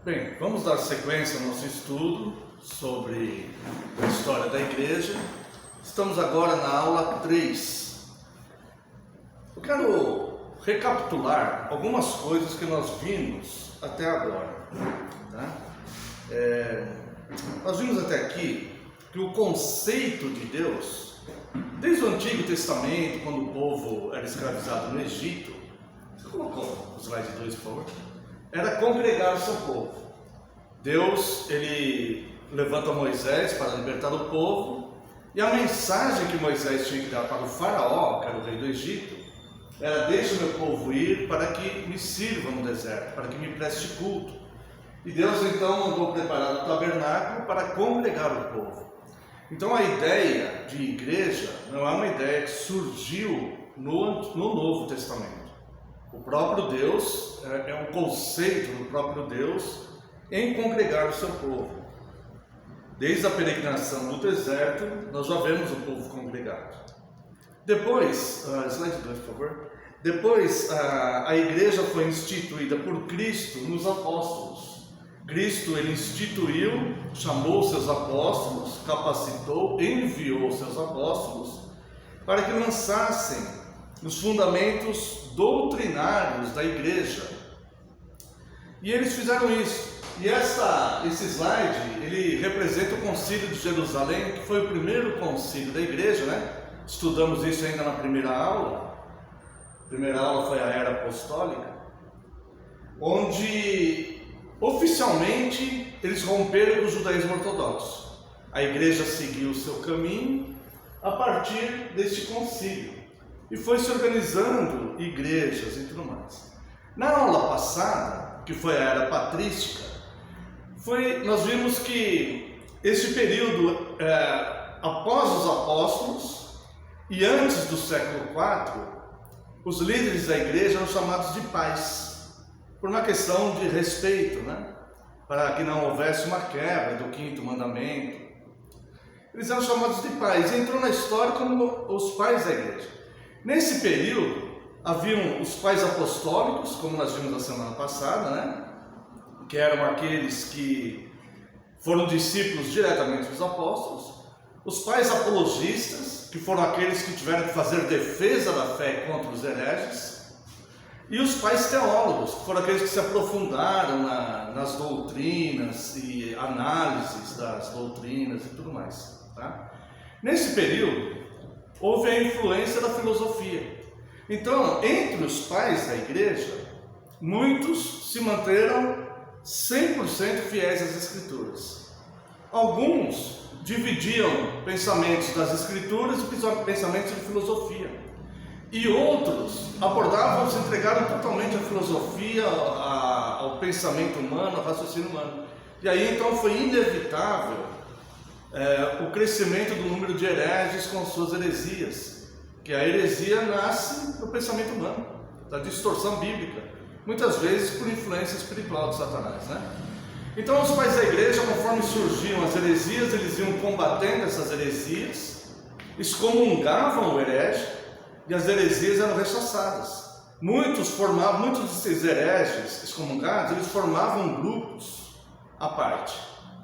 Bem, vamos dar sequência ao nosso estudo sobre a história da igreja. Estamos agora na aula 3. Eu quero recapitular algumas coisas que nós vimos até agora. Tá? Nós vimos até aqui que o conceito de Deus, desde o Antigo Testamento, quando o povo era escravizado no Egito, você colocou o slide 2, por favor? Era congregar o seu povo. Deus, ele levanta Moisés para libertar o povo, e a mensagem que Moisés tinha que dar para o faraó, que era o rei do Egito, era: deixe o meu povo ir para que me sirva no deserto, para que me preste culto. E Deus então mandou preparar o tabernáculo para congregar o povo. Então a ideia de igreja não é uma ideia que surgiu no Novo Testamento. O próprio Deus, é um conceito do próprio Deus em congregar o seu povo. Desde a peregrinação do deserto, nós já vemos o povo congregado. Depois, slide 2, por favor. Depois, a igreja foi instituída por Cristo nos apóstolos. Cristo, ele instituiu, chamou seus apóstolos, capacitou, enviou seus apóstolos para que lançassem os fundamentos doutrinários da igreja. E eles fizeram isso. E esse slide, ele representa o Concílio de Jerusalém, que foi o primeiro concílio da igreja, né? Estudamos isso ainda na primeira aula. A primeira aula foi a Era Apostólica, onde oficialmente eles romperam com o judaísmo ortodoxo. A igreja seguiu o seu caminho a partir deste concílio e foi se organizando igrejas e tudo mais. Na aula passada, que foi a Era Patrística, nós vimos que esse período, após os apóstolos e antes do século IV, os líderes da igreja eram chamados de pais, por uma questão de respeito, né? Para que não houvesse uma quebra do 5º mandamento. Eles eram chamados de pais e entrou na história como os pais da igreja. Nesse período, haviam os pais apostólicos, como nós vimos na semana passada, né? Que eram aqueles que foram discípulos diretamente dos apóstolos, os pais apologistas, que foram aqueles que tiveram que fazer defesa da fé contra os hereges, e os pais teólogos, que foram aqueles que se aprofundaram nas doutrinas e análises das doutrinas e tudo mais. Tá? Nesse período, houve a influência da filosofia. Então, entre os pais da igreja, muitos se manteram 100% fiéis às Escrituras. Alguns dividiam pensamentos das Escrituras e pensamentos de filosofia. E outros abordavam, se entregaram totalmente à filosofia, ao pensamento humano, ao raciocínio humano. E aí então foi inevitável o crescimento do número de hereges com suas heresias. Que a heresia nasce do pensamento humano, da distorção bíblica. Muitas vezes por influência espiritual de Satanás, né? Então os pais da igreja, conforme surgiam as heresias, eles iam combatendo essas heresias, excomungavam o herege, e as heresias eram rechaçadas. Muitos desses hereges excomungados, eles formavam grupos à parte,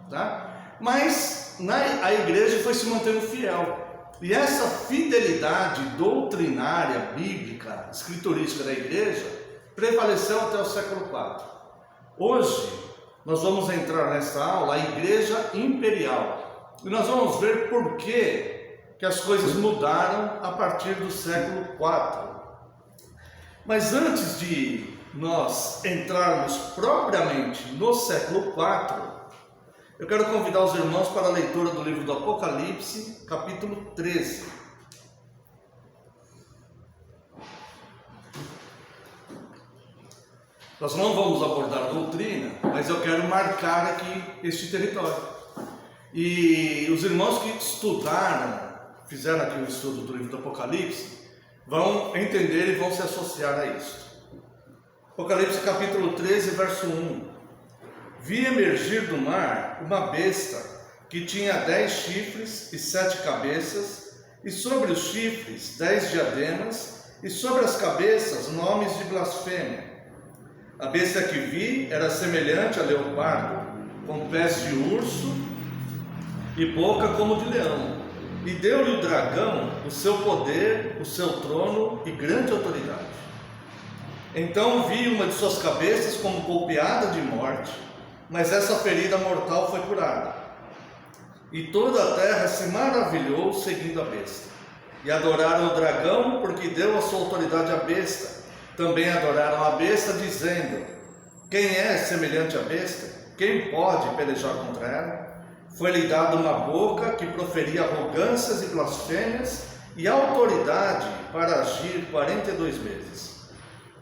tá? Mas a igreja foi se mantendo fiel. E essa fidelidade doutrinária, bíblica, escriturística da igreja prevaleceu até o século IV. Hoje, nós vamos entrar nessa aula, a Igreja Imperial. E nós vamos ver por que as coisas mudaram a partir do século IV. Mas antes de nós entrarmos propriamente no século IV, eu quero convidar os irmãos para a leitura do livro do Apocalipse, capítulo 13. Nós não vamos abordar a doutrina, mas eu quero marcar aqui este território. E os irmãos que fizeram aqui o estudo do livro do Apocalipse, vão entender e vão se associar a isso. Apocalipse capítulo 13, verso 1. Vi emergir do mar uma besta que tinha 10 chifres e 7 cabeças, e sobre os chifres 10 diademas, e sobre as cabeças nomes de blasfêmia. A besta que vi era semelhante a leopardo, com pés de urso e boca como de leão. E deu-lhe o dragão o seu poder, o seu trono e grande autoridade. Então vi uma de suas cabeças como golpeada de morte, mas essa ferida mortal foi curada. E toda a terra se maravilhou seguindo a besta. E adoraram o dragão, porque deu a sua autoridade à besta. Também adoraram a besta, dizendo: quem é semelhante à besta? Quem pode pelejar contra ela? Foi-lhe dada uma boca que proferia arrogâncias e blasfêmias, e autoridade para agir 42 meses.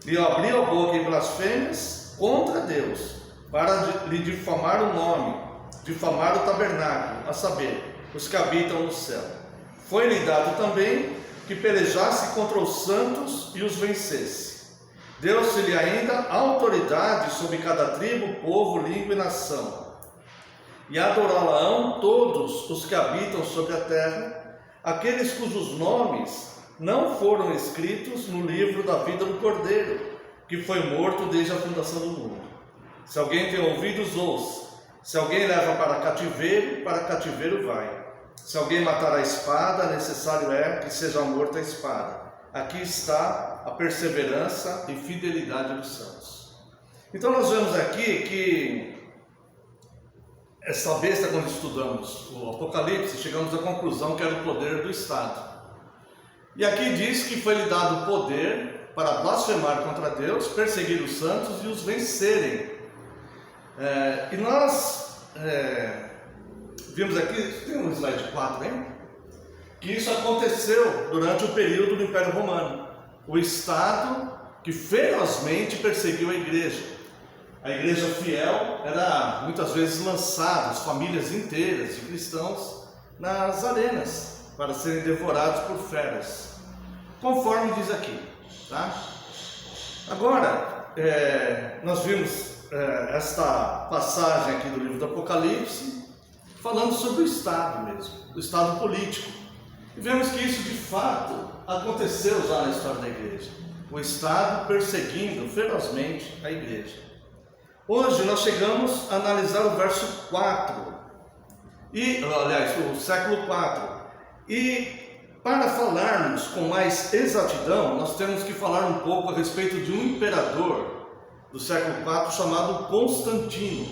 E abriu a boca em blasfêmias contra Deus, para lhe difamar o nome, difamar o tabernáculo, a saber, os que habitam no céu. Foi-lhe dado também que pelejasse contra os santos e os vencesse. Deu-se-lhe ainda autoridade sobre cada tribo, povo, língua e nação. E adorá-la-ão todos os que habitam sobre a terra, aqueles cujos nomes não foram escritos no livro da vida do Cordeiro, que foi morto desde a fundação do mundo. Se alguém tem ouvidos, ouça. Se alguém leva para cativeiro vai. Se alguém matar a espada, necessário é que seja morta a espada. Aqui está a perseverança e fidelidade dos santos. Então nós vemos aqui que essa besta, quando estudamos o Apocalipse, chegamos à conclusão que era o poder do Estado. E aqui diz que foi-lhe dado o poder para blasfemar contra Deus, perseguir os santos e os vencerem. E nós vimos aqui, tem um slide 4, hein? Que isso aconteceu durante o período do Império Romano. O Estado que ferozmente perseguiu a igreja. A igreja fiel era muitas vezes lançada, as famílias inteiras de cristãos, nas arenas, para serem devorados por feras, conforme diz aqui, tá? Agora, nós vimos esta passagem aqui do livro do Apocalipse, falando sobre o Estado mesmo, o Estado político. E vemos que isso de fato aconteceu já na história da igreja. O Estado perseguindo ferozmente a igreja. Hoje nós chegamos a analisar o verso 4, o século 4. E para falarmos com mais exatidão, nós temos que falar um pouco a respeito de um imperador do século 4 chamado Constantino.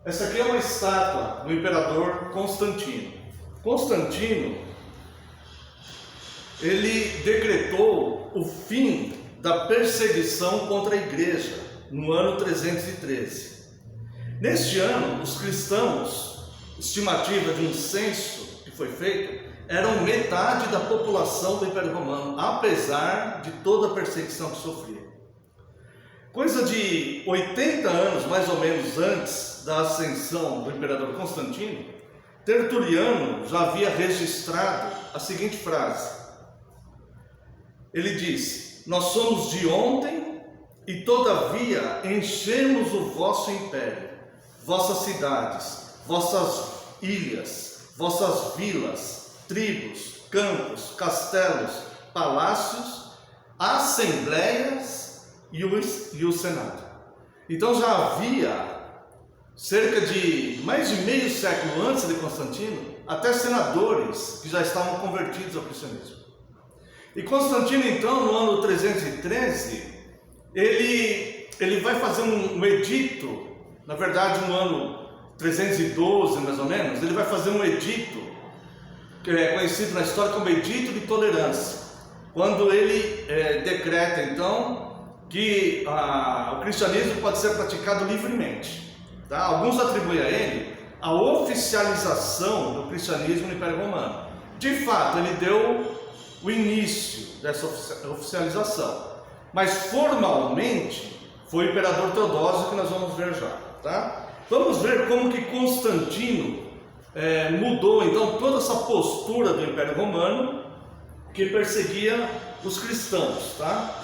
Essa aqui é uma estátua do imperador Constantino. Constantino, ele decretou o fim da perseguição contra a igreja no ano 313. Neste ano, os cristãos, estimativa de um censo que foi feito, eram metade da população do Império Romano, apesar de toda a perseguição que sofria. Coisa de 80 anos, mais ou menos, antes da ascensão do imperador Constantino, Tertuliano já havia registrado a seguinte frase. Ele disse: nós somos de ontem e todavia enchemos o vosso império, vossas cidades, vossas ilhas, vossas vilas, tribos, campos, castelos, palácios, assembleias e o Senado. Então já havia, cerca de mais de meio século antes de Constantino, até senadores que já estavam convertidos ao cristianismo. E Constantino, então, no ano 313, ele vai fazer um edito, na verdade no ano 312 mais ou menos, ele vai fazer um edito, que é conhecido na história como Edito de Tolerância, quando ele decreta então que o cristianismo pode ser praticado livremente, tá? Alguns atribuem a ele a oficialização do cristianismo no Império Romano. De fato, ele deu o início dessa oficialização, mas formalmente foi o imperador Teodósio, que nós vamos ver já, tá? Vamos ver como que Constantino mudou então toda essa postura do Império Romano que perseguia os cristãos, tá?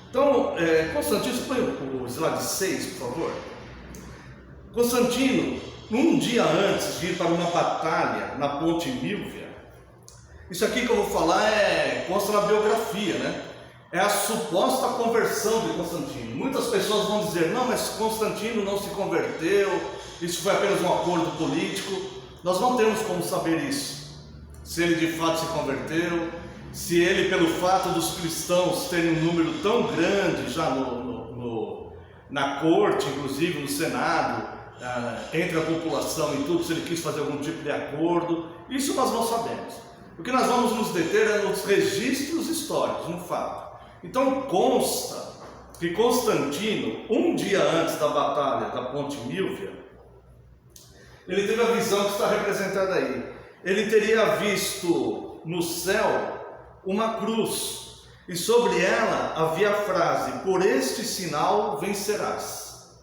Então, Constantino, você põe o slide 6, por favor. Constantino, um dia antes de ir para uma batalha na Ponte Milvia, isso aqui que eu vou falar consta na biografia, né? é a suposta conversão de Constantino. Muitas pessoas vão dizer, não, mas Constantino não se converteu, isso foi apenas um acordo político. Nós não temos como saber isso, se ele de fato se converteu, se ele, pelo fato dos cristãos terem um número tão grande já na corte, inclusive no Senado, entre a população e tudo, se ele quis fazer algum tipo de acordo, isso nós não sabemos. O que nós vamos nos deter é nos registros históricos, no fato. Então consta que Constantino, um dia antes da batalha da Ponte Milvia, ele teve a visão que está representada aí. Ele teria visto no céu uma cruz, e sobre ela havia a frase, por este sinal vencerás.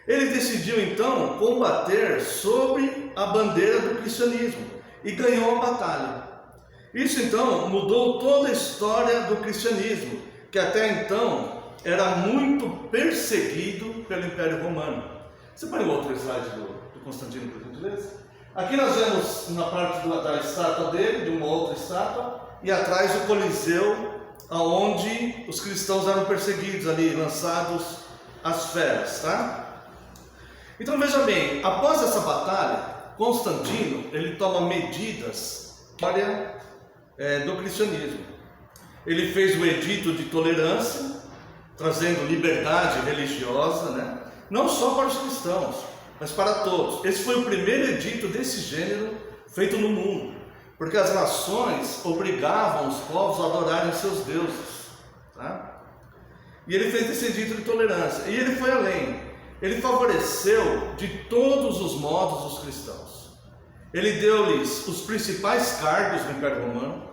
Ele decidiu então combater sobre a bandeira do cristianismo, e ganhou a batalha. Isso então mudou toda a história do cristianismo, que até então era muito perseguido pelo Império Romano. Você põe o outro slide do Constantino, por gentileza? Aqui nós vemos na parte da estátua dele, de uma outra estátua, e atrás o Coliseu, onde os cristãos eram perseguidos ali, lançados às feras, tá? Então veja bem, após essa batalha, Constantino, ele toma medidas para do cristianismo. Ele fez o edito de tolerância, trazendo liberdade religiosa, né? Não só para os cristãos, mas para todos. Esse foi o primeiro edito desse gênero feito no mundo, porque as nações obrigavam os povos a adorarem seus deuses, tá? E ele fez esse edito de tolerância, e ele foi além. Ele favoreceu de todos os modos os cristãos. Ele deu-lhes os principais cargos do Império Romano,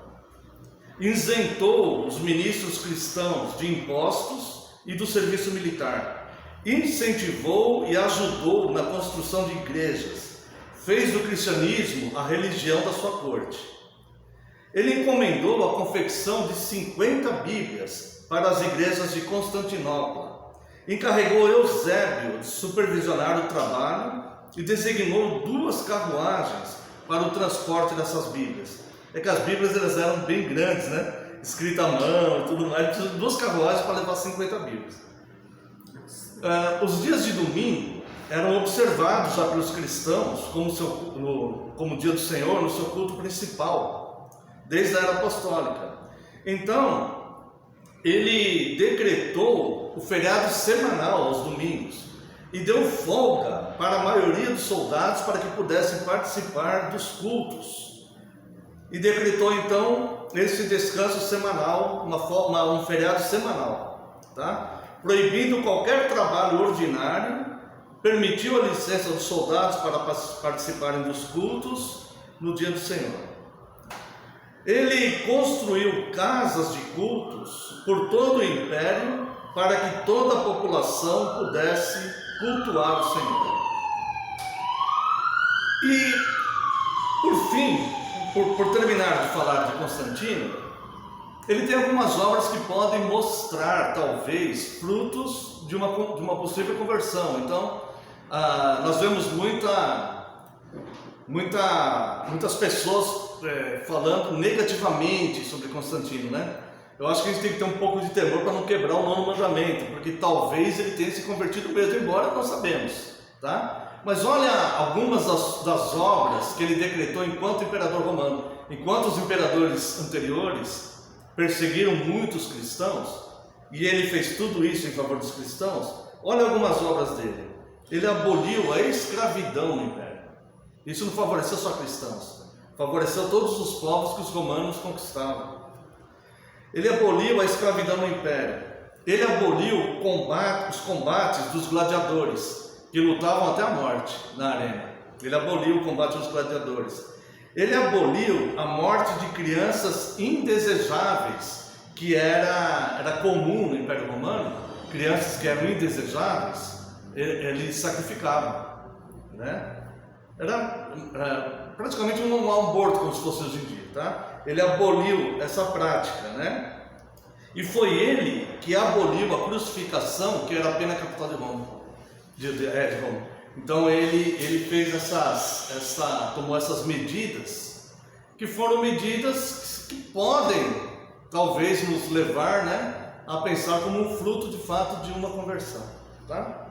isentou os ministros cristãos de impostos e do serviço militar, incentivou e ajudou na construção de igrejas, fez do cristianismo a religião da sua corte. Ele encomendou a confecção de 50 Bíblias para as igrejas de Constantinopla, encarregou Eusébio de supervisionar o trabalho e designou 2 carruagens para o transporte dessas Bíblias. É que as Bíblias elas eram bem grandes, né? Escrita à mão e tudo mais. Precisam de 2 carruagens para levar 50 Bíblias. Os dias de domingo eram observados já pelos cristãos como dia do Senhor no seu culto principal, desde a era apostólica. Então, ele decretou o feriado semanal aos domingos e deu folga para a maioria dos soldados para que pudessem participar dos cultos. E decretou então esse descanso semanal, um feriado semanal, tá? Proibindo qualquer trabalho ordinário, permitiu a licença dos soldados para participarem dos cultos no dia do Senhor. Ele construiu casas de cultos por todo o império para que toda a população pudesse cultuar o Senhor. E, por fim, por terminar de falar de Constantino, ele tem algumas obras que podem mostrar, talvez, frutos de uma possível conversão. Então, nós vemos muitas pessoas falando negativamente sobre Constantino, né? Eu acho que a gente tem que ter um pouco de temor para não quebrar o 9º mandamento, porque talvez ele tenha se convertido mesmo, embora não sabemos, tá? Mas olha algumas das obras que ele decretou enquanto imperador romano. Enquanto os imperadores anteriores perseguiram muitos cristãos, e ele fez tudo isso em favor dos cristãos, olha algumas obras dele. Ele aboliu a escravidão no império. Isso não favoreceu só cristãos, favoreceu todos os povos que os romanos conquistavam. Ele aboliu a escravidão no império. Ele aboliu os combates dos gladiadores, que lutavam até a morte na arena. Ele aboliu o combate dos gladiadores. Ele aboliu a morte de crianças indesejáveis, que era comum no Império Romano. Crianças que eram indesejáveis, eles sacrificavam, né? Era praticamente um aborto, como se fosse hoje em dia, tá? Ele aboliu essa prática, né? E foi ele que aboliu a crucificação, que era a pena capital de Roma. De Roma. Então ele fez tomou essas medidas, que foram medidas que podem talvez nos levar, né, a pensar como um fruto de fato de uma conversão, tá?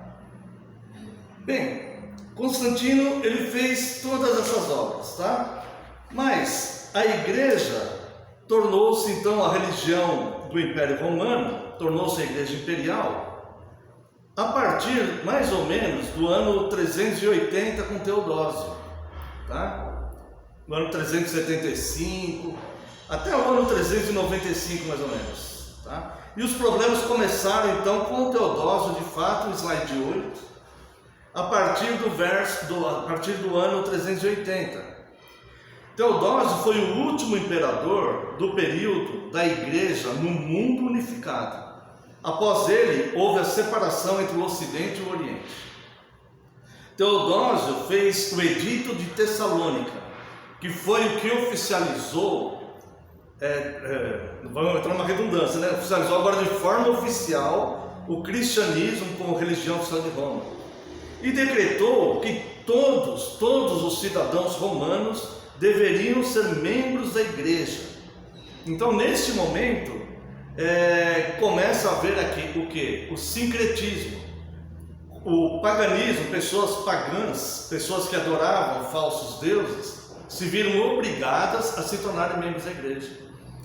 Bem, Constantino ele fez todas essas obras, tá? Mas a igreja tornou-se então a religião do Império Romano, tornou-se a igreja imperial, a partir mais ou menos do ano 380 com Teodósio, tá? No ano 375, até o ano 395 mais ou menos, tá? E os problemas começaram então com Teodósio, de fato, slide 8, a partir do ano 380. Teodósio foi o último imperador do período da igreja no mundo unificado. Após ele, houve a separação entre o Ocidente e o Oriente. Teodósio fez o Edito de Tessalônica, que foi o que oficializou, vamos entrar numa redundância, né? Oficializou agora de forma oficial o cristianismo como religião oficial de Roma. E decretou que todos os cidadãos romanos deveriam ser membros da igreja. Então, neste momento, começa a haver aqui o que? O sincretismo, o paganismo, pessoas pagãs, pessoas que adoravam falsos deuses, se viram obrigadas a se tornarem membros da igreja.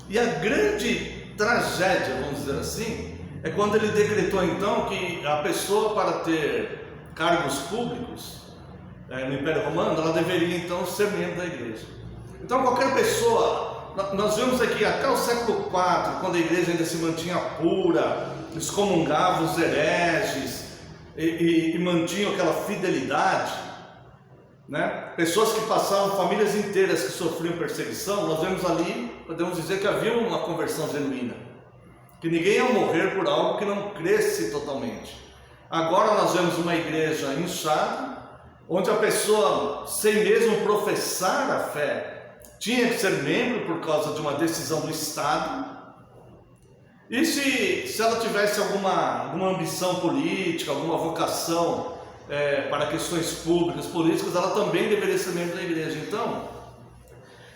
E a grande tragédia, vamos dizer assim, é quando ele decretou então que a pessoa, para ter cargos públicos no Império Romano, ela deveria então ser membro da igreja. Então qualquer pessoa, nós vemos aqui até o século IV, quando a igreja ainda se mantinha pura, excomungava os hereges e mantinha aquela fidelidade, né? Pessoas que passavam, famílias inteiras que sofriam perseguição, nós vemos ali, podemos dizer que havia uma conversão genuína, que ninguém ia morrer por algo que não cresce totalmente. Agora nós vemos uma igreja inchada, onde a pessoa, sem mesmo professar a fé, tinha que ser membro por causa de uma decisão do Estado. E se ela tivesse alguma ambição política, alguma vocação para questões públicas, políticas, ela também deveria ser membro da igreja. Então,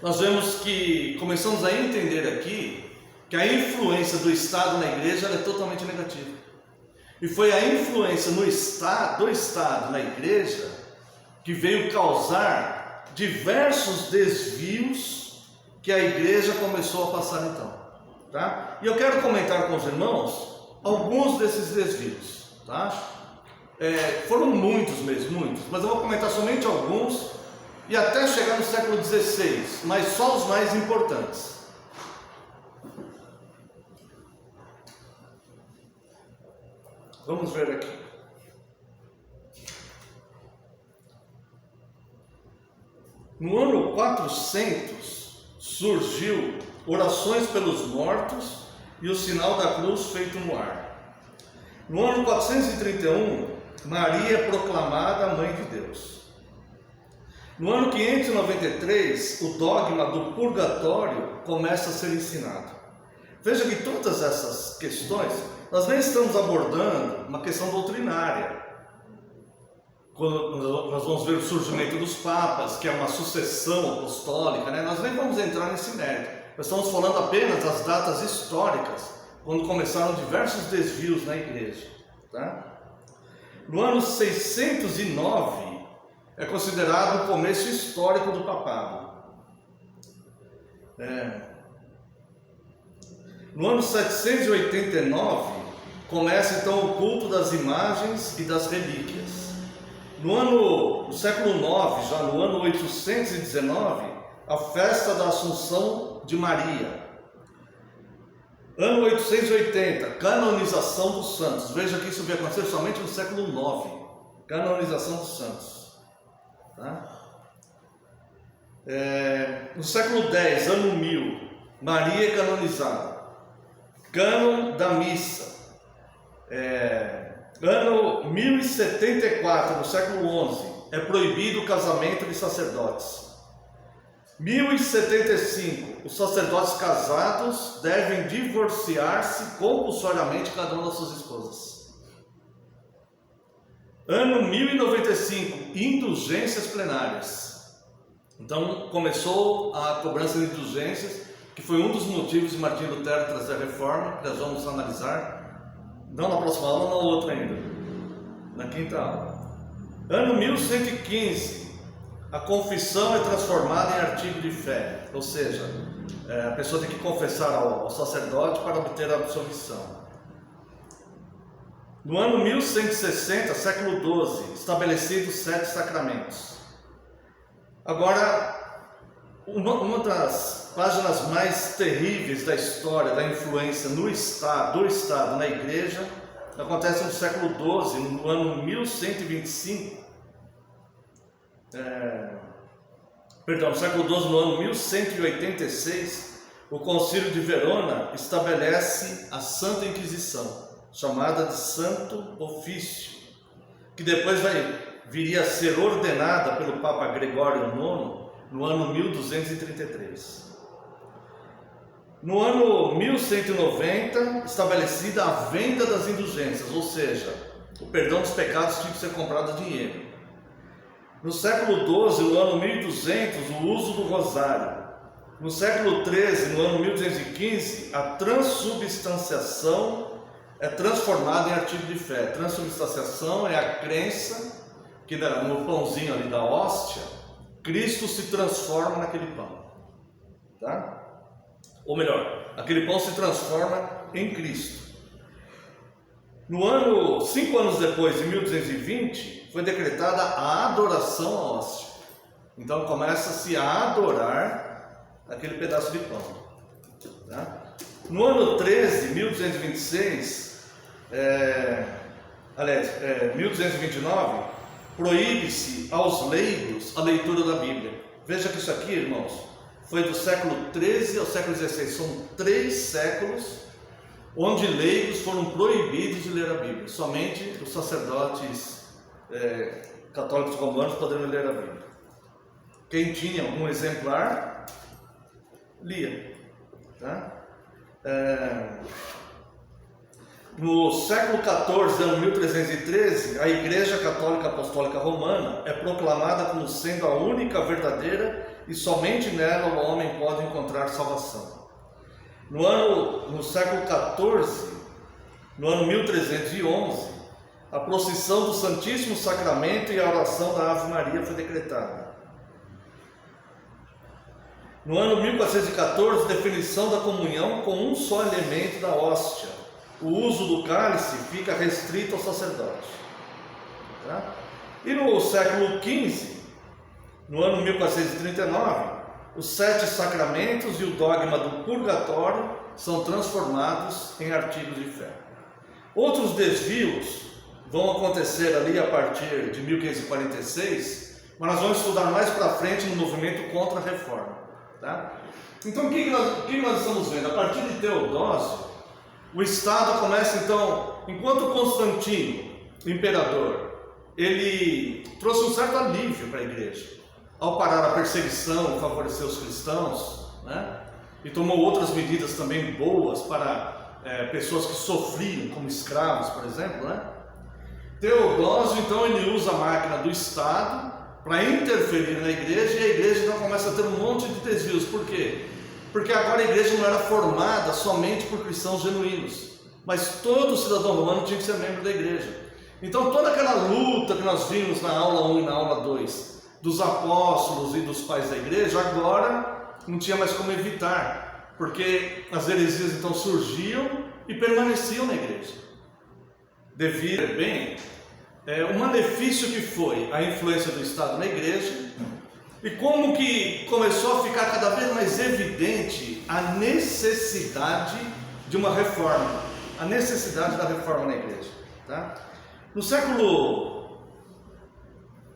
nós vemos que começamos a entender aqui que a influência do Estado na igreja é totalmente negativa. E foi a influência do Estado na igreja que veio causar diversos desvios que a igreja começou a passar então, tá? E eu quero comentar com os irmãos alguns desses desvios, tá? Foram muitos mesmo, muitos, mas eu vou comentar somente alguns e até chegar no século XVI, mas só os mais importantes. Vamos ver aqui. No ano 400 surgiu orações pelos mortos e o sinal da cruz feito no ar. No ano 431, Maria é proclamada Mãe de Deus. No ano 593, o dogma do purgatório começa a ser ensinado. Veja que todas essas questões, nós nem estamos abordando uma questão doutrinária. Quando nós vamos ver o surgimento dos papas, que é uma sucessão apostólica, né? Nós nem vamos entrar nesse mérito. Nós estamos falando apenas das datas históricas, quando começaram diversos desvios na igreja, tá? No ano 609, é considerado o começo histórico do papado. No ano 789, começa então o culto das imagens e das relíquias. No século IX, já no ano 819, a festa da Assunção de Maria. Ano 880, canonização dos santos. Veja que isso veio acontecer somente no século IX. Canonização dos santos. Tá? No século X, ano 1000, Maria é canonizada. Cânon da missa. Ano 1074, no século XI, é proibido o casamento de sacerdotes. 1075, os sacerdotes casados devem divorciar-se compulsoriamente cada uma das suas esposas. Ano 1095, indulgências plenárias. Então começou a cobrança de indulgências que foi um dos motivos de Martinho Lutero trazer a reforma, que nós vamos analisar, não na próxima aula, na outra ainda, na quinta aula. Ano 1115, a confissão é transformada em artigo de fé, ou seja, a pessoa tem que confessar ao sacerdote para obter a absolvição. No ano 1160, século XII, estabelecidos 7 sacramentos. Agora, uma das páginas mais terríveis da história da influência do Estado na Igreja acontece no século XII, no ano 1125. No século XII, no ano 1186, o Concílio de Verona estabelece a Santa Inquisição, chamada de Santo Ofício, que depois viria a ser ordenada pelo Papa Gregório IX no ano 1233. No ano 1190, estabelecida a venda das indulgências, ou seja, o perdão dos pecados tinha que ser comprado a dinheiro. No século XII, no ano 1200, o uso do rosário. No século XIII, no ano 1215, a transubstanciação é transformada em artigo de fé. Transubstanciação é a crença que no pãozinho ali da hóstia, Cristo se transforma naquele pão, tá? Ou melhor, aquele pão se transforma em Cristo. No ano, 5 anos depois, em 1220, foi decretada a adoração à hóstia. Então começa-se a adorar aquele pedaço de pão, tá? No ano 13, 1226, 1229, proíbe-se aos leigos a leitura da Bíblia. Veja que isso aqui, irmãos, foi do século 13 ao século 16. São 3 séculos onde leigos foram proibidos de ler a Bíblia. Somente os sacerdotes católicos romanos poderiam ler a Bíblia. Quem tinha um exemplar, lia, tá? No século XIV, ano 1313, a Igreja Católica Apostólica Romana é proclamada como sendo a única verdadeira e somente nela o homem pode encontrar salvação. No século XIV, no ano 1311, a procissão do Santíssimo Sacramento e a oração da Ave Maria foi decretada. No ano 1414, definição da comunhão com um só elemento da hóstia. O uso do cálice fica restrito ao sacerdote. Tá? E no século XV, no ano 1439, os 7 sacramentos e o dogma do purgatório são transformados em artigos de fé. Outros desvios vão acontecer ali a partir de 1546, mas nós vamos estudar mais para frente no movimento contra a reforma. Tá? Então o que nós estamos vendo? A partir de Teodósio, o Estado começa então, enquanto Constantino, o imperador, ele trouxe um certo alívio para a igreja, ao parar a perseguição, favorecer os cristãos, né? E tomou outras medidas também boas para pessoas que sofriam, como escravos, por exemplo, né? Teodósio, então, ele usa a máquina do Estado para interferir na igreja, e a igreja então começa a ter um monte de desvios. Por quê? Porque agora a igreja não era formada somente por cristãos genuínos, mas todo cidadão romano tinha que ser membro da igreja. Então toda aquela luta que nós vimos na aula 1 e na aula 2, dos apóstolos e dos pais da igreja, agora não tinha mais como evitar, porque as heresias então surgiam e permaneciam na igreja. Devido bem, o malefício que foi a influência do Estado na igreja, e como que começou a ficar cada vez mais evidente a necessidade de uma reforma, a necessidade da reforma na igreja, tá? No século...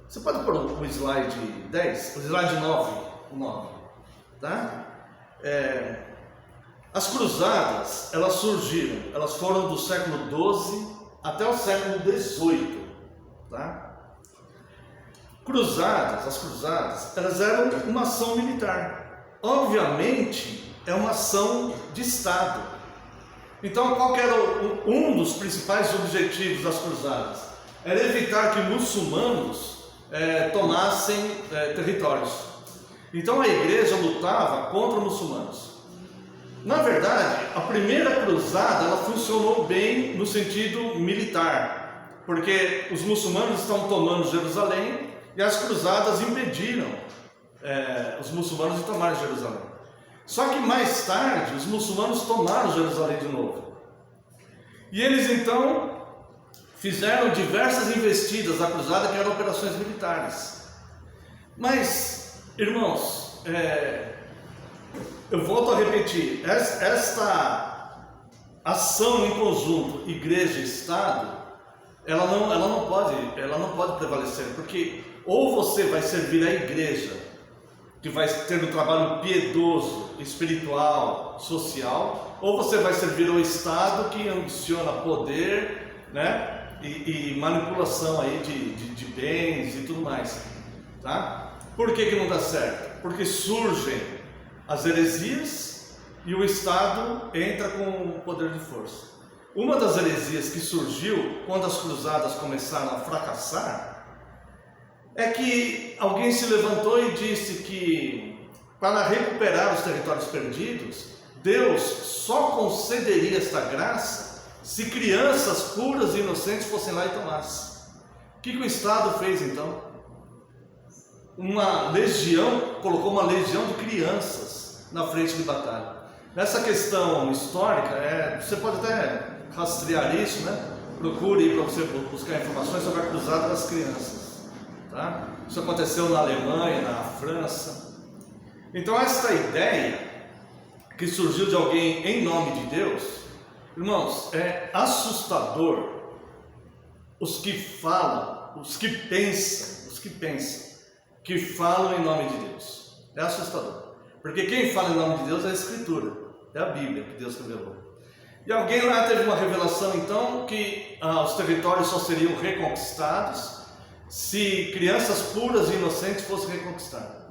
Você pode pôr o slide 10, o slide 9, tá? As cruzadas, elas surgiram, elas foram do século 12 até o século 18, tá? As cruzadas, elas eram uma ação militar. Obviamente, é uma ação de Estado. Então, qual que era um dos principais objetivos das cruzadas? Era evitar que muçulmanos tomassem territórios. Então, a igreja lutava contra muçulmanos. Na verdade, a primeira cruzada ela funcionou bem no sentido militar, porque os muçulmanos estão tomando Jerusalém e as cruzadas impediram os muçulmanos de tomarem Jerusalém. Só que mais tarde os muçulmanos tomaram Jerusalém de novo. E eles então fizeram diversas investidas da cruzada, que eram operações militares. Mas, irmãos, eu volto a repetir, esta ação em conjunto, igreja e Estado, ela não pode prevalecer, porque ou você vai servir a igreja, que vai ter um trabalho piedoso, espiritual, social, ou você vai servir ao Estado, que ambiciona poder, né, e manipulação aí de bens e tudo mais, tá? Por que não dá certo? Porque surgem as heresias e o Estado entra com o poder de força. Uma das heresias que surgiu quando as cruzadas começaram a fracassar é que alguém se levantou e disse que para recuperar os territórios perdidos, Deus só concederia esta graça se crianças puras e inocentes fossem lá e tomassem. O que o Estado fez então? Colocou uma legião de crianças na frente de batalha. Nessa questão histórica, você pode até rastrear isso, né? Procure para você buscar informações sobre a cruzada das crianças, tá? Isso aconteceu na Alemanha, na França. Então esta ideia que surgiu de alguém em nome de Deus, irmãos, é assustador. Os que falam, os que pensam, que falam em nome de Deus, é assustador, porque quem fala em nome de Deus é a Escritura, é a Bíblia que Deus revelou. E alguém lá teve uma revelação então que os territórios só seriam reconquistados se crianças puras e inocentes fossem reconquistadas.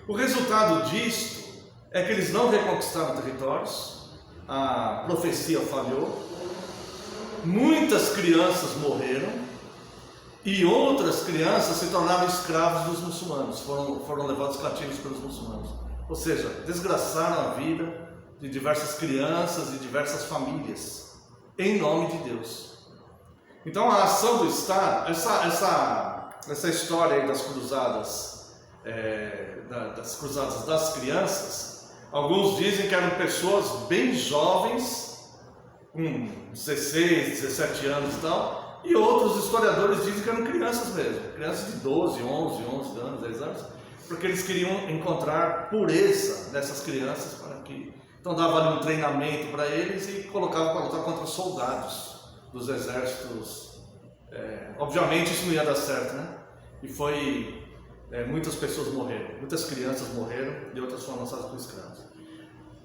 O resultado disto é que eles não reconquistaram territórios, a profecia falhou, muitas crianças morreram e outras crianças se tornaram escravos dos muçulmanos, foram levados cativos pelos muçulmanos. Ou seja, desgraçaram a vida de diversas crianças e diversas famílias, em nome de Deus. Então a ação do Estado, essa história aí das cruzadas, das cruzadas das crianças, alguns dizem que eram pessoas bem jovens, com 16, 17 anos e tal, e outros historiadores dizem que eram crianças mesmo, crianças de 12, 11 anos, 10 anos, porque eles queriam encontrar pureza nessas crianças, então dava ali um treinamento para eles e colocava para lutar contra soldados dos exércitos. Obviamente isso não ia dar certo, né? E muitas pessoas morreram, muitas crianças morreram e outras foram lançadas como escravos.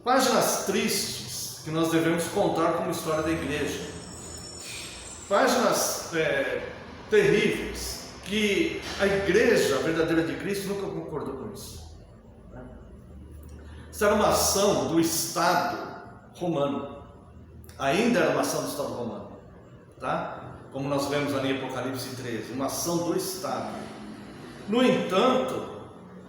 Páginas tristes que nós devemos contar como história da igreja. Páginas terríveis que a igreja verdadeira de Cristo nunca concordou com isso. Isso era uma ação do Estado romano. Ainda era uma ação do Estado romano, tá? Como nós vemos ali em Apocalipse 13, uma ação do Estado. No entanto,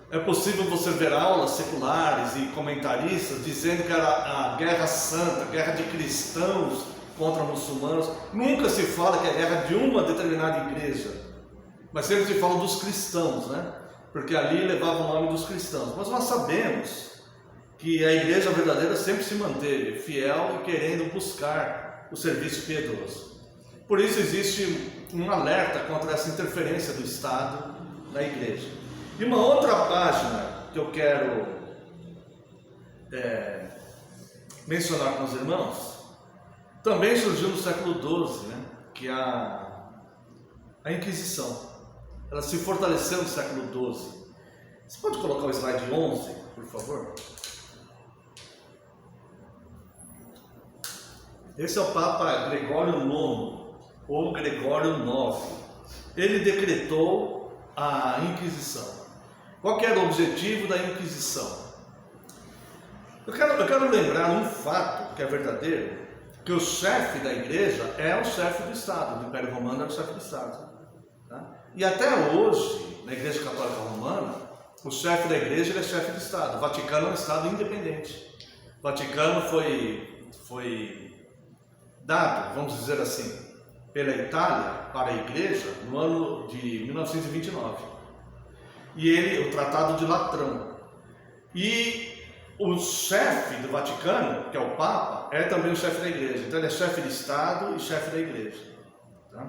é possível você ver aulas seculares e comentaristas dizendo que era a guerra santa, a guerra de cristãos contra muçulmanos. Nunca se fala que é a guerra de uma determinada igreja, mas sempre se fala dos cristãos, né? Porque ali levava o nome dos cristãos. Mas nós sabemos que a igreja verdadeira sempre se manteve fiel e querendo buscar o serviço piedoso. Por isso existe um alerta contra essa interferência do Estado na igreja. E uma outra página que eu quero mencionar com os irmãos, também surgiu no século XII, né? Que é a Inquisição. Ela se fortaleceu no século XII. Você pode colocar o slide 11, por favor? Esse é o Papa Gregório IX, ou Gregório IX. Ele decretou a Inquisição. Qual que era o objetivo da Inquisição? Eu quero lembrar um fato que é verdadeiro, que o chefe da igreja é o chefe do Estado, do Império Romano é o chefe do Estado. Tá? E até hoje, na Igreja Católica Romana, o chefe da igreja é chefe do Estado. O Vaticano é um Estado independente. O Vaticano foi dado, vamos dizer assim, pela Itália para a Igreja no ano de 1929. E o Tratado de Latrão. E o chefe do Vaticano, que é o Papa, é também o chefe da Igreja. Então ele é chefe de Estado e chefe da Igreja. Tá?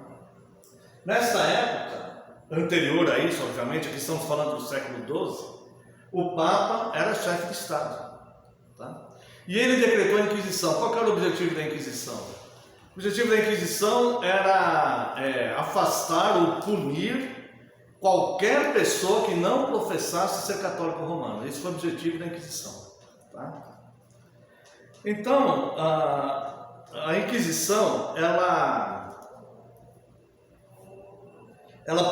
Nessa época, anterior a isso, obviamente, aqui estamos falando do século XII, o Papa era chefe de Estado. Tá? E ele decretou a Inquisição. Qual era o objetivo da Inquisição? O objetivo da Inquisição era afastar ou punir qualquer pessoa que não professasse ser católico romano. Esse foi o objetivo da Inquisição. Tá? Então, a Inquisição, ela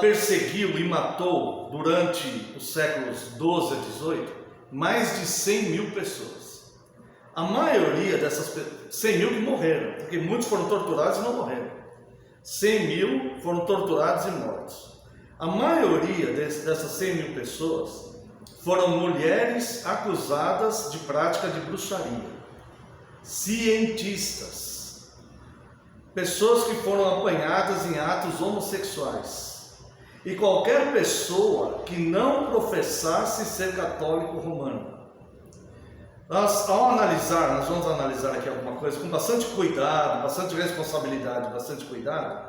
perseguiu e matou, durante os séculos XII a XVIII, mais de 100 mil pessoas. A maioria dessas pessoas, 100 mil que morreram, porque muitos foram torturados e não morreram. 100 mil foram torturados e mortos. A maioria dessas 100 mil pessoas foram mulheres acusadas de prática de bruxaria, cientistas, pessoas que foram apanhadas em atos homossexuais e qualquer pessoa que não professasse ser católico romano. Nós vamos analisar aqui alguma coisa com bastante cuidado, bastante responsabilidade, bastante cuidado.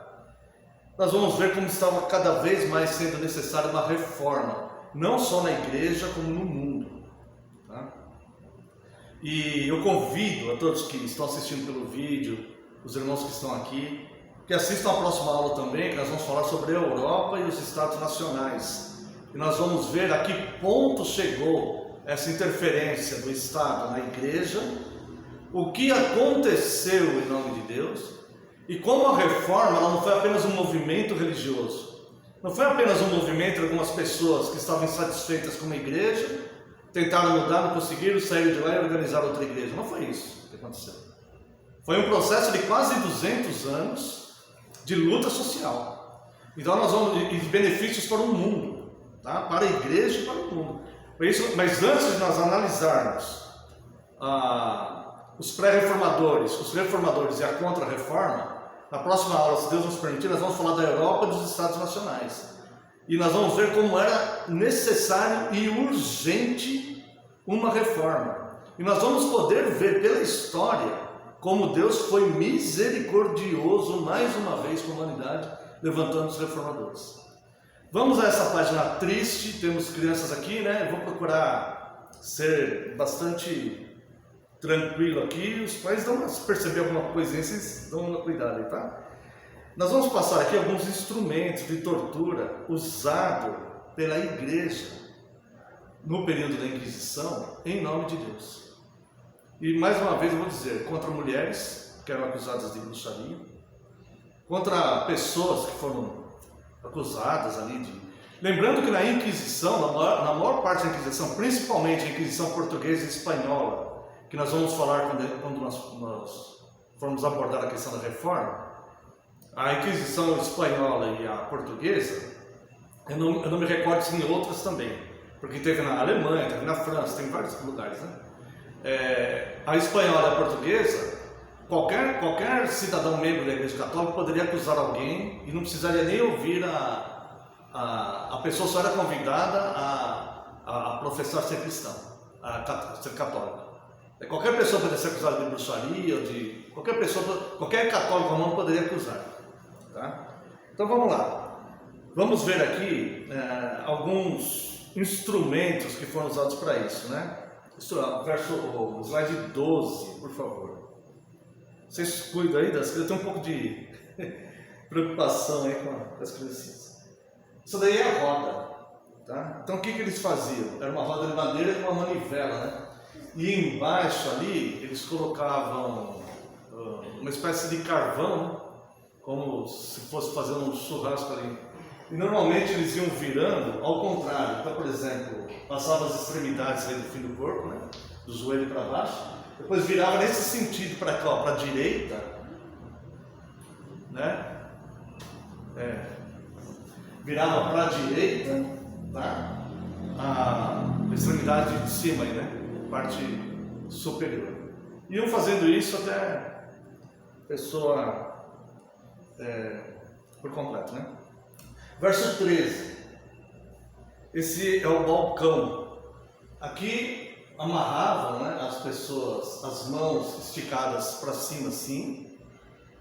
Nós vamos ver como estava cada vez mais sendo necessária uma reforma, não só na igreja, como no mundo. Tá? E eu convido a todos que estão assistindo pelo vídeo, os irmãos que estão aqui, que assistam a próxima aula também, que nós vamos falar sobre a Europa e os Estados nacionais. E nós vamos ver a que ponto chegou essa interferência do Estado na igreja, o que aconteceu em nome de Deus, e como a reforma ela não foi apenas um movimento religioso, não foi apenas um movimento de algumas pessoas que estavam insatisfeitas com uma igreja, tentaram mudar, não conseguiram, saíram de lá e organizaram outra igreja. Não foi isso que aconteceu. Foi um processo de quase 200 anos de luta social. Então nós vamos e benefícios para o mundo, tá? Para a igreja e para o mundo. Mas antes de nós analisarmos os pré-reformadores, os reformadores e a contra-reforma, na próxima aula, se Deus nos permitir, nós vamos falar da Europa e dos Estados nacionais. E nós vamos ver como era necessário e urgente uma reforma. E nós vamos poder ver pela história como Deus foi misericordioso mais uma vez com a humanidade, levantando os reformadores. Vamos a essa página triste, temos crianças aqui, né? Vou procurar ser bastante tranquilo aqui. Os pais se perceber alguma coisinha, vocês dão uma cuidado aí, tá? Nós vamos passar aqui alguns instrumentos de tortura usados pela igreja no período da Inquisição, em nome de Deus. E mais uma vez eu vou dizer, contra mulheres que eram acusadas de bruxaria, contra pessoas que foram acusadas ali de... Lembrando que na Inquisição, na maior parte da Inquisição, principalmente a Inquisição portuguesa e espanhola, que nós vamos falar quando nós formos abordar a questão da reforma, a Inquisição espanhola e a portuguesa, eu não me recordo se em outras também, porque teve na Alemanha, teve na França, tem em vários lugares, né? A espanhola e a portuguesa, qualquer cidadão membro da Igreja Católica poderia acusar alguém e não precisaria nem ouvir a pessoa só era convidada a professar ser cristão, a ser católico. Qualquer pessoa poderia ser acusada de bruxaria, ou de qualquer católico romano poderia acusar. Tá? Então vamos lá. Vamos ver aqui alguns instrumentos que foram usados para isso, né? O slide 12, por favor. Vocês cuidam aí das crianças? Eu tenho um pouco de preocupação aí com as crianças. Isso daí é a roda, tá? Então o que eles faziam? Era uma roda de madeira com uma manivela, né? E embaixo ali eles colocavam uma espécie de carvão, como se fosse fazer um churrasco ali. E normalmente eles iam virando ao contrário. Então, por exemplo, passava as extremidades ali do fim do corpo, né? Do joelho para baixo. Depois virava nesse sentido para cá, para a direita, né? Virava para a direita, tá? A extremidade de cima aí, né? Parte superior. Iam fazendo isso até a pessoa por completo, né? Verso 13. Esse é o balcão. Aqui amarravam, né, as pessoas, as mãos esticadas para cima assim,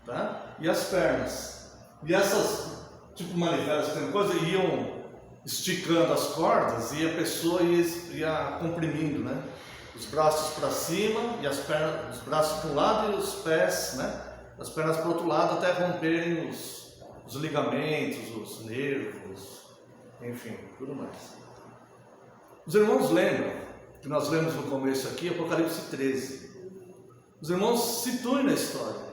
tá? E as pernas. E essas, tipo manivelas, tem coisa, iam esticando as cordas e a pessoa ia comprimindo, né? Os braços para cima e as pernas, os braços para um lado e os pés, né? As pernas para o outro lado até romperem os ligamentos, os nervos, enfim, tudo mais. Os irmãos lembram que nós lemos no começo aqui, Apocalipse 13. Os irmãos situem na história.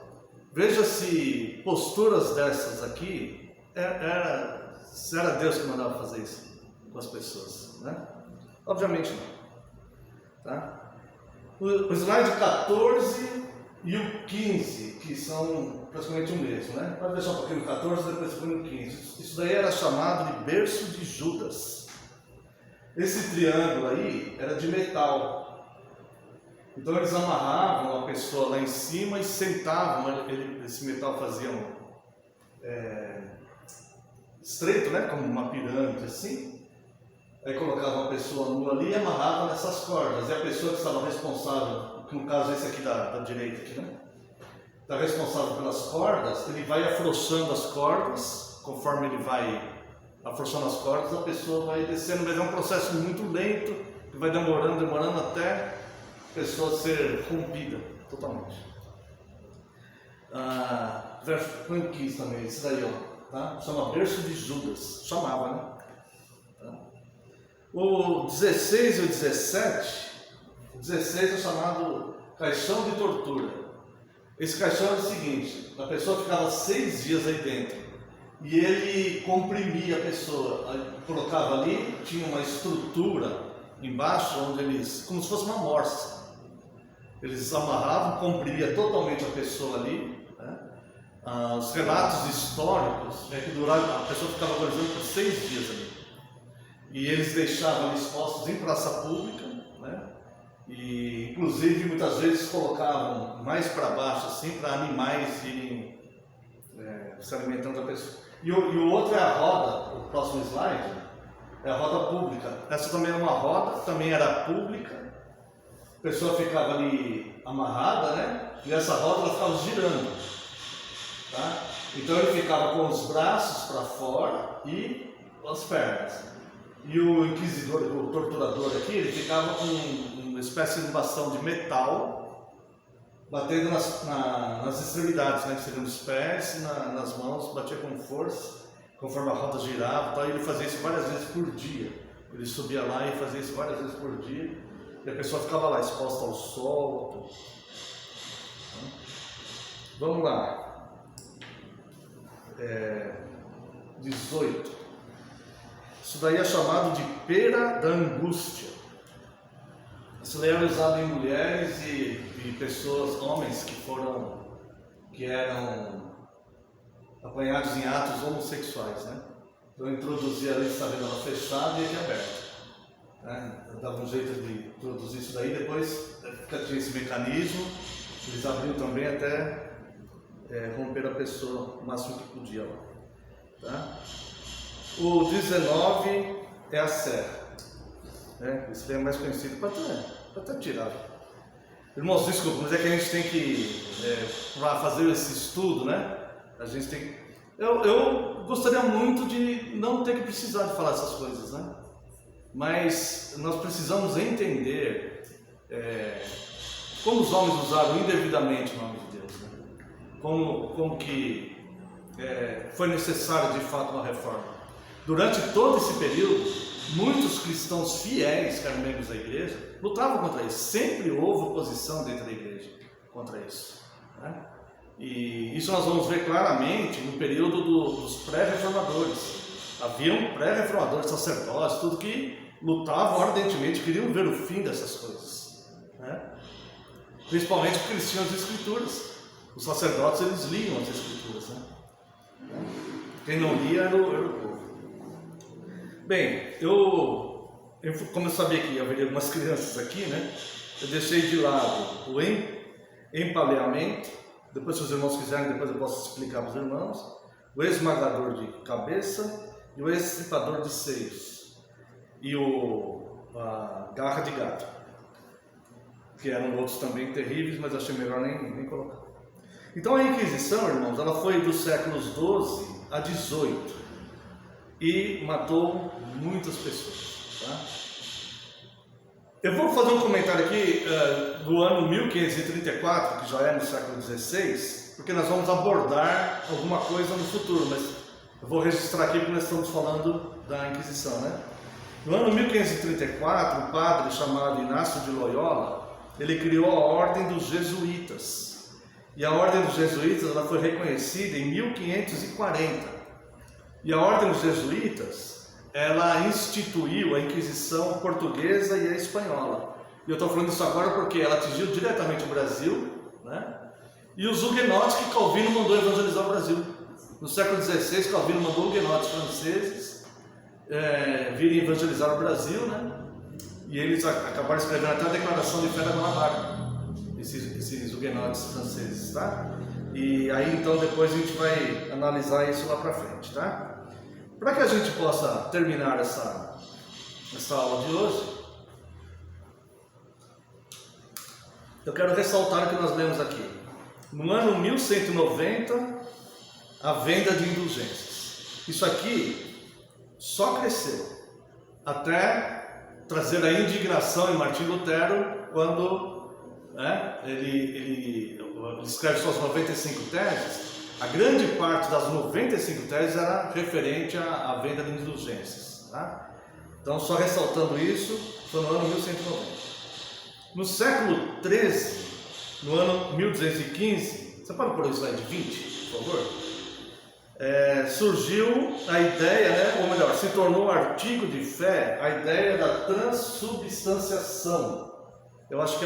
Veja se posturas dessas aqui era Deus que mandava fazer isso com as pessoas, né? Obviamente não. Tá? O slide 14 e o 15, que são praticamente o mesmo, né? Pode deixar um pouquinho no 14 e depois no 15. Isso daí era chamado de berço de Judas. Esse triângulo aí era de metal. Então eles amarravam a pessoa lá em cima e sentavam. Esse metal fazia estreito, né? Como uma pirâmide assim. Aí colocava a pessoa nua ali e amarrava nessas cordas. E a pessoa que estava responsável, que no caso esse aqui da direita aqui, né? Está responsável pelas cordas, ele vai afrouxando as cordas. Conforme ele vai afrouxando as cordas, a pessoa vai descendo. Mas é um processo muito lento, que vai demorando até a pessoa ser rompida totalmente. Verso 15 também, esse daí, ó, tá? Chama berço de Judas. Chamava, né? O 16 e o 17, o 16 é chamado caixão de tortura. Esse caixão é o seguinte: a pessoa ficava 6 dias aí dentro e ele comprimia a pessoa, colocava ali, tinha uma estrutura embaixo onde eles, como se fosse uma morsa, eles amarravam, comprimia totalmente a pessoa ali, né? Os relatos históricos é que a pessoa ficava agonizando por 6 dias ali. E eles deixavam expostos em praça pública, né? E inclusive muitas vezes colocavam mais para baixo assim, para animais irem se alimentando da pessoa. E o outro é a roda, o próximo slide, é a roda pública. Essa também é uma roda, também era pública. A pessoa ficava ali amarrada, né? E essa roda ela ficava girando, tá? Então ele ficava com os braços para fora e as pernas. E o inquisidor, o torturador aqui, ele ficava com uma espécie de bastão de metal batendo nas extremidades, né? Que seriam os pés, nas mãos, batia com força, conforme a roda girava, tá? E ele fazia isso várias vezes por dia. Ele subia lá e fazia isso várias vezes por dia, e a pessoa ficava lá exposta ao sol. Vamos lá. 18. Isso daí é chamado de pera da angústia. Isso daí era usado em mulheres e pessoas, homens que eram apanhados em atos homossexuais, né? Então introduzia ali, está vendo ela fechada e aqui aberta, né? Dava um jeito de introduzir isso daí, depois tinha esse mecanismo, eles abriam também até romper a pessoa o máximo que podia lá, tá? O 19 é a serra, né? Esse é mais conhecido para até tirar. Irmãos, desculpa, mas é que a gente tem que, para fazer esse estudo, né? A gente tem que... Eu gostaria muito de não ter que precisar de falar essas coisas, né? Mas nós precisamos entender como os homens usaram indevidamente o nome de Deus, né? Como que foi necessário de fato uma reforma. Durante todo esse período, muitos cristãos fiéis, que eram membros da igreja, lutavam contra isso. Sempre houve oposição dentro da igreja contra isso, né? E isso nós vamos ver claramente no período dos pré-reformadores. Haviam pré-reformadores, sacerdotes, tudo que lutavam ardentemente, queriam ver o fim dessas coisas, né? Principalmente porque eles tinham as escrituras. Os sacerdotes, eles liam as escrituras, né? Quem não lia era o povo. Bem, como eu sabia que haveria algumas crianças aqui, né? Eu deixei de lado empaleamento, depois se os irmãos quiserem, depois eu posso explicar para os irmãos, o esmagador de cabeça e o estripador de seios, e a garra de gato, que eram outros também terríveis, mas achei melhor nem colocar. Então a Inquisição, irmãos, ela foi dos séculos 12 a 18 e matou muitas pessoas, tá? Eu vou fazer um comentário aqui do ano 1534, que já é no século XVI, porque nós vamos abordar alguma coisa no futuro, mas eu vou registrar aqui porque nós estamos falando da Inquisição, né? No ano 1534, um padre chamado Inácio de Loyola, ele criou a Ordem dos Jesuítas. E a Ordem dos Jesuítas ela foi reconhecida em 1540. E a Ordem dos Jesuítas, ela instituiu a Inquisição portuguesa e a espanhola. E eu estou falando isso agora porque ela atingiu diretamente o Brasil, né? E os huguenotes que Calvino mandou evangelizar o Brasil. No século XVI, Calvino mandou huguenotes franceses virem evangelizar o Brasil, né? E eles acabaram escrevendo até a Declaração de Fé da Guanabara, esses huguenotes franceses, tá? E aí então depois a gente vai analisar isso lá para frente, tá? Para que a gente possa terminar essa aula de hoje, eu quero ressaltar o que nós lemos aqui. No ano 1190, a venda de indulgências. Isso aqui só cresceu até trazer a indignação em Martim Lutero, quando ele escreve suas 95 teses. A grande parte das 95 teses era referente à venda de indulgências, tá? Então, só ressaltando isso, foi no ano 1190. No século XIII, no ano 1215, você pode pôr o slide 20, por favor? Surgiu a ideia, né, ou melhor, se tornou artigo de fé a ideia da transubstanciação. Eu acho que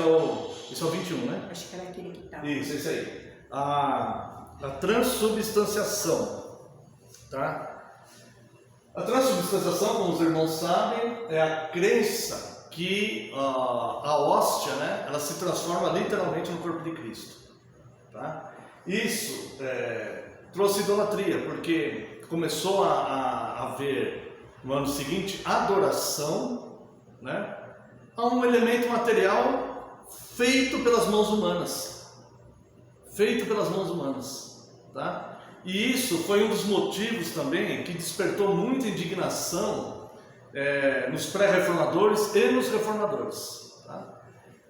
esse é o 21, né? Acho que era aquele que estava. Isso, esse aí. A transubstanciação, tá? A transubstanciação, como os irmãos sabem, é a crença que a hóstia, né, ela se transforma literalmente no corpo de Cristo, tá? Isso trouxe idolatria, porque começou a haver no ano seguinte adoração, né, a um elemento material feito pelas mãos humanas, tá? E isso foi um dos motivos também que despertou muita indignação nos pré-reformadores e nos reformadores, tá?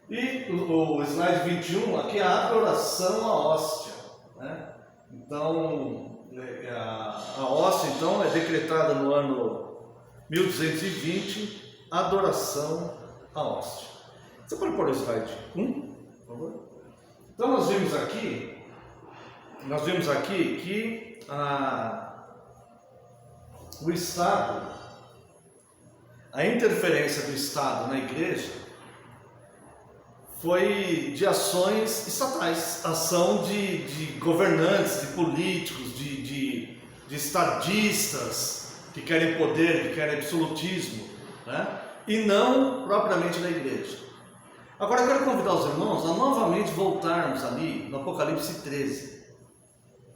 E o slide 21 aqui é a adoração à hóstia, né? Então, a hóstia então, é decretada no ano 1220, adoração à hóstia. Você pode pôr o slide 1, por favor? Então, nós vimos aqui que o Estado, a interferência do Estado na igreja, foi de ações estatais, ação de governantes, de políticos, de estadistas que querem poder, que querem absolutismo, né? E não propriamente da igreja. Agora eu quero convidar os irmãos a novamente voltarmos ali no Apocalipse 13.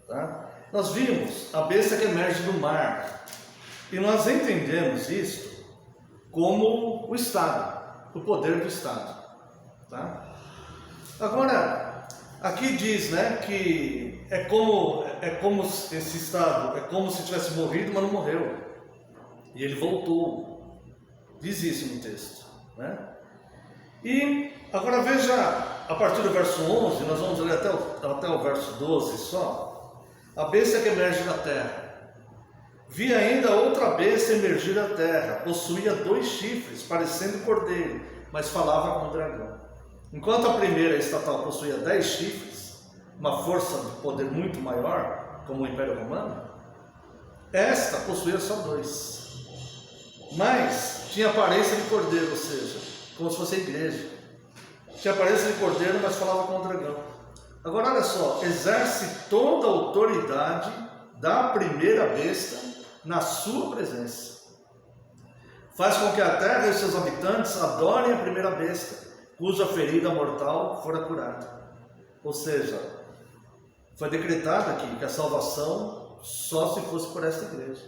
Tá? Nós vimos a besta que emerge do mar e nós entendemos isso como o Estado, o poder do Estado. Tá? Agora, aqui diz, né, que é como esse Estado, é como se tivesse morrido, mas não morreu. E ele voltou. Diz isso no texto, né? E agora veja, a partir do verso 11, nós vamos ler até o verso 12 só. A besta que emerge da terra. Vi ainda outra besta emergir da terra, possuía 2 chifres, parecendo cordeiro, mas falava como dragão. Enquanto a primeira estatal possuía 10 chifres, uma força de poder muito maior, como o Império Romano, esta possuía só 2. Mas tinha aparência de cordeiro, ou seja, como se fosse a igreja. Tinha aparência de cordeiro, mas falava como dragão. Agora olha só, exerce toda a autoridade da primeira besta na sua presença. Faz com que a terra e seus habitantes adorem a primeira besta, cuja ferida mortal fora curada. Ou seja, foi decretado aqui que a salvação só se fosse por esta igreja.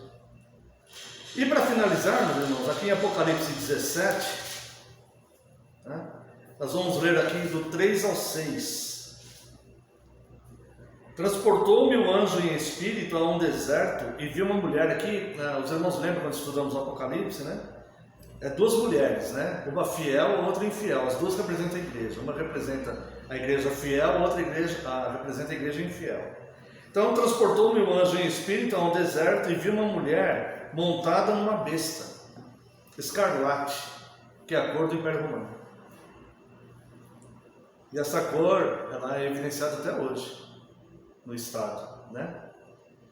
E para finalizar, meus irmãos, aqui em Apocalipse 17, né, nós vamos ler aqui do 3 ao 6. Transportou-me o anjo em espírito a um deserto e vi uma mulher aqui, né, os irmãos lembram quando estudamos o Apocalipse, né? É duas mulheres, né? Uma fiel, outra infiel. As duas representam a igreja. Uma representa a igreja fiel, outra representa a igreja infiel. Então transportou-me o anjo em espírito a um deserto e vi uma mulher montada numa besta, escarlate, que é a cor do Império Romano. E essa cor, ela é evidenciada até hoje no estado, né?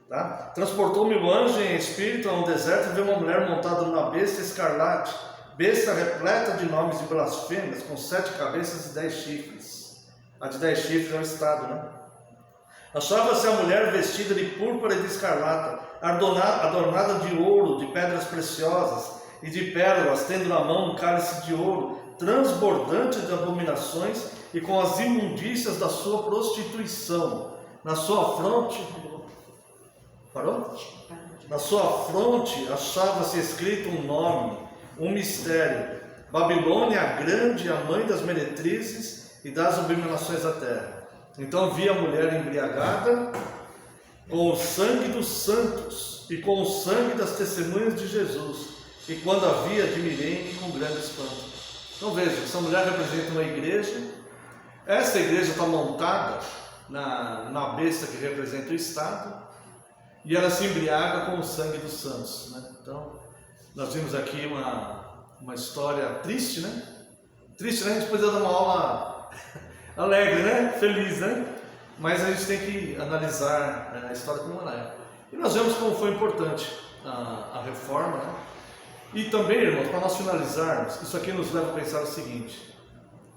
Tá? Transportou-me o anjo em espírito a um deserto e vi uma mulher montada numa besta escarlate, besta repleta de nomes e blasfêmias, com 7 cabeças e 10 chifres. A de 10 chifres é o estado, né? Achava-se a mulher vestida de púrpura e de escarlata, adornada de ouro, de pedras preciosas e de pérolas, tendo na mão um cálice de ouro, transbordante de abominações e com as imundícias da sua prostituição. Na sua fronte, Na sua fronte achava-se escrito um nome, um mistério: Babilônia a grande, a mãe das meretrizes e das abominações da terra. Então vi a mulher embriagada com o sangue dos santos e com o sangue das testemunhas de Jesus. E quando a vi, admirei-me com grande espanto. Então veja, essa mulher representa uma igreja. Essa igreja está montada na besta que representa o Estado, e ela se embriaga com o sangue dos santos, né? Então, nós vimos aqui uma história triste, né? Triste, né? A gente poderia dar uma aula alegre, né? Feliz, né? Mas a gente tem que analisar a história como ela é. E nós vemos como foi importante a reforma, né? E também, irmãos, para nós finalizarmos, isso aqui nos leva a pensar o seguinte: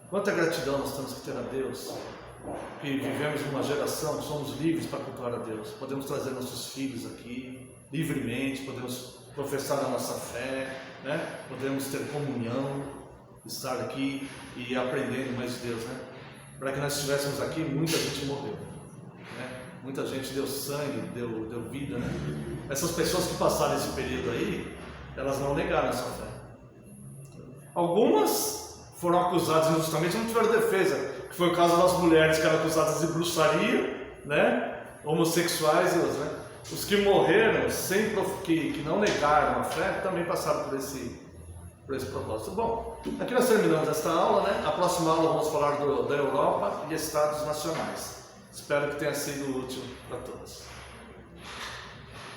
quanta gratidão nós temos que ter a Deus, que vivemos numa geração que somos livres para cultuar a Deus. Podemos trazer nossos filhos aqui livremente, podemos professar a nossa fé, né? Podemos ter comunhão, estar aqui e aprendendo mais de Deus, né? Para que nós estivéssemos aqui, muita gente morreu, né? Muita gente deu sangue, deu vida, né? Essas pessoas que passaram esse período aí, elas não negaram a sua fé. Algumas foram acusadas injustamente e não tiveram defesa, que foi o caso das mulheres que eram acusadas de bruxaria, né? Homossexuais e outros, né? Os que morreram que não negaram a fé também passaram por esse propósito. Bom, aqui nós terminamos esta aula, né? A próxima aula vamos falar da Europa e estados nacionais. Espero que tenha sido útil para todos.